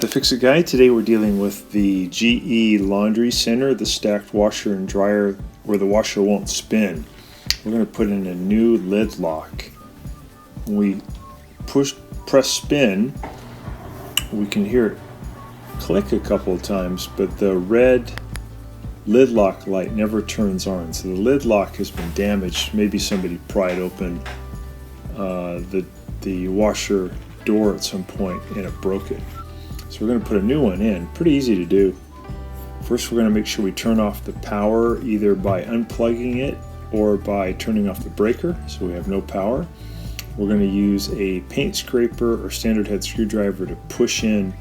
The Fix-It Guy. Today we're dealing with the GE Laundry Center, the stacked washer and dryer where the washer won't spin. We're going to put in a new lid lock. When we press spin, we can hear it click a couple of times, but the red lid lock light never turns on. So the lid lock has been damaged. Maybe somebody pried open the washer door at some point and it broke it. So we're going to put a new one in. Pretty easy to do. First, we're going to make sure we turn off the power either by unplugging it or by turning off the breaker so we have no power. We're going to use a paint scraper or standard head screwdriver to push in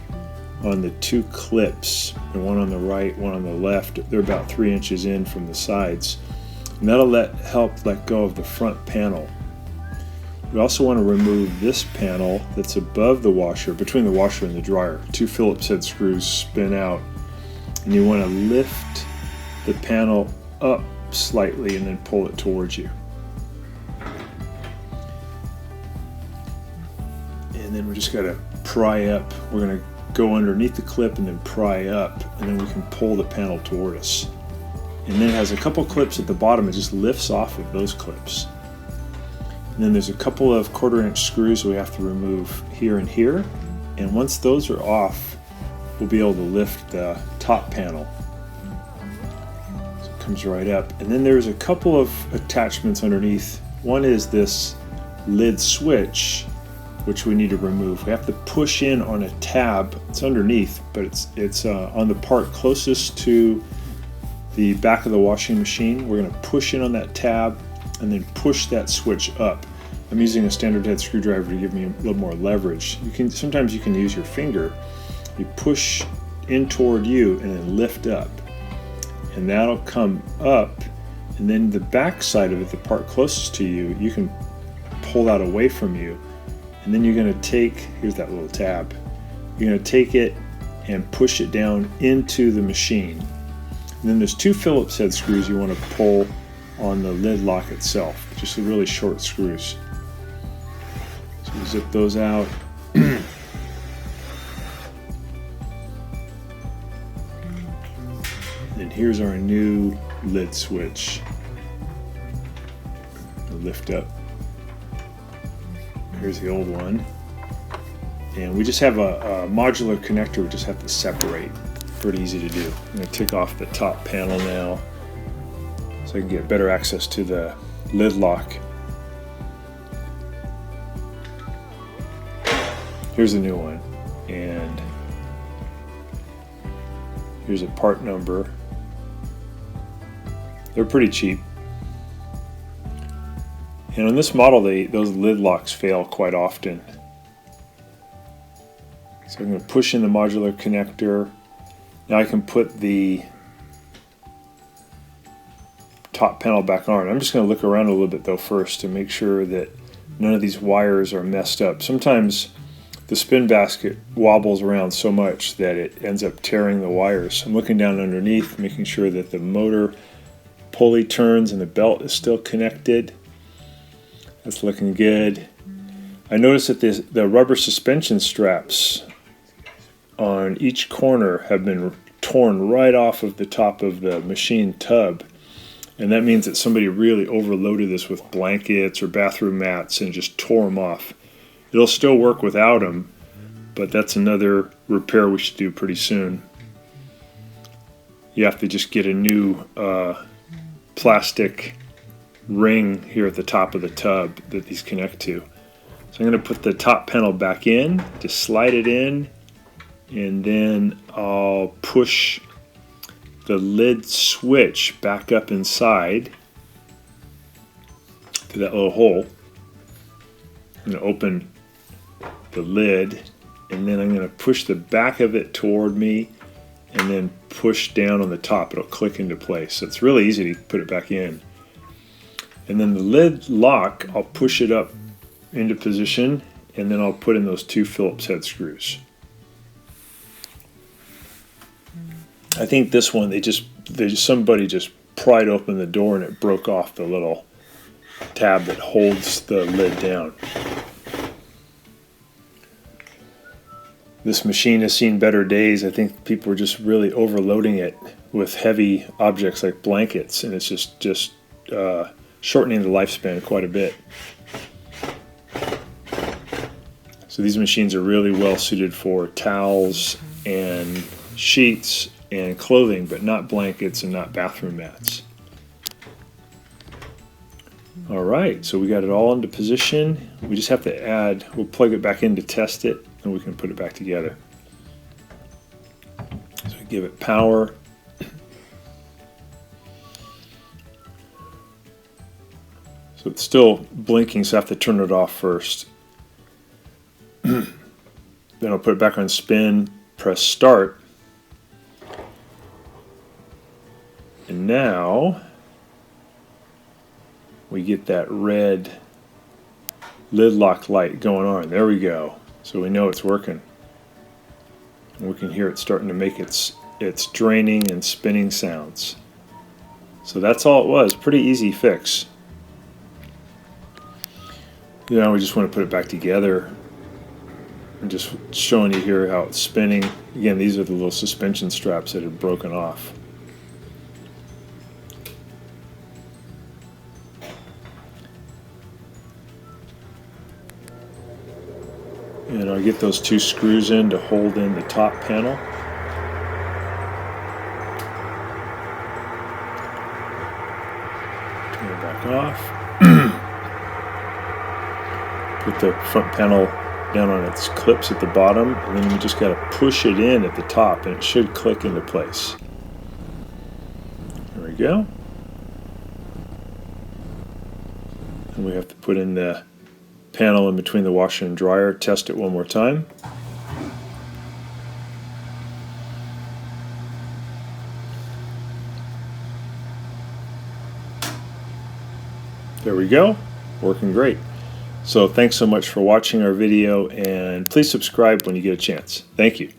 on the two clips, the one on the right, one on the left. They're about 3 inches in from the sides. And that'll help let go of the front panel. We also want to remove this panel that's above the washer, between the washer and the dryer. 2 Phillips head screws spin out, and you want to lift the panel up slightly and then pull it towards you. And then we just got to pry up. We're going to go underneath the clip and then pry up, and then we can pull the panel toward us. And then it has a couple clips at the bottom. It just lifts off of those clips. And then there's a couple of 1/4 inch screws we have to remove here and here. And once those are off, we'll be able to lift the top panel. So it comes right up. And then there's a couple of attachments underneath. One is this lid switch, which we need to remove. We have to push in on a tab. It's underneath, but it's on the part closest to the back of the washing machine. We're going to push in on that tab and then push that switch up. I'm using a standard head screwdriver to give me a little more leverage. Sometimes you can use your finger. You push in toward you and then lift up, and that'll come up. And then the back side of it, the part closest to you, you can pull that away from you. And then you're going to take, here's that little tab. You're going to take it and push it down into the machine. And then there's 2 Phillips head screws you want to pull on the lid lock itself, just the really short screws. So we zip those out. And here's our new lid switch. Lift up. Here's the old one. And we just have a modular connector we just have to separate. Pretty easy to do. I'm going to take off the top panel now, so I can get better access to the lid lock. Here's a new one, and here's a part number. They're pretty cheap. And on this model, those lid locks fail quite often. So I'm going to push in the modular connector. Now I can put the top panel back on. I'm just going to look around a little bit though first to make sure that none of these wires are messed up. Sometimes the spin basket wobbles around so much that it ends up tearing the wires. I'm looking down underneath, making sure that the motor pulley turns and the belt is still connected. That's looking good. I noticed that the rubber suspension straps on each corner have been torn right off of the top of the machine tub. And that means that somebody really overloaded this with blankets or bathroom mats and just tore them off. It'll still work without them, but that's another repair we should do pretty soon. You have to just get a new plastic ring here at the top of the tub that these connect to. So I'm going to put the top panel back in, just slide it in, and then I'll push the lid switch back up inside to that little hole. I'm going to open the lid, and then I'm going to push the back of it toward me and then push down on the top. It'll click into place. So it's really easy to put it back in. And then the lid lock, I'll push it up into position, and then I'll put in those 2 Phillips head screws. I think this one, somebody just pried open the door and it broke off the little tab that holds the lid down. This machine has seen better days. I think people are just really overloading it with heavy objects like blankets, and it's just shortening the lifespan quite a bit. So these machines are really well suited for towels and sheets and clothing, but not blankets and not bathroom mats. All right, so we got it all into position. We just have to add, we'll plug it back in to test it, and we can put it back together. So give it power. So it's still blinking, so I have to turn it off first. Then I'll put it back on spin, press start. And now we get that red lid lock light going on. There we go. So we know it's working. And we can hear it starting to make its draining and spinning sounds. So that's all it was. Pretty easy fix. Now we just want to put it back together. I'm just showing you here how it's spinning. Again, these are the little suspension straps that had broken off. And I'll get those two screws in to hold in the top panel. Turn it back off. Put the front panel down on its clips at the bottom, and then we just got to push it in at the top, and it should click into place. There we go. And we have to put in the panel in between the washer and dryer. Test it one more time. There we go. Working great. So thanks so much for watching our video, and please subscribe when you get a chance. Thank you.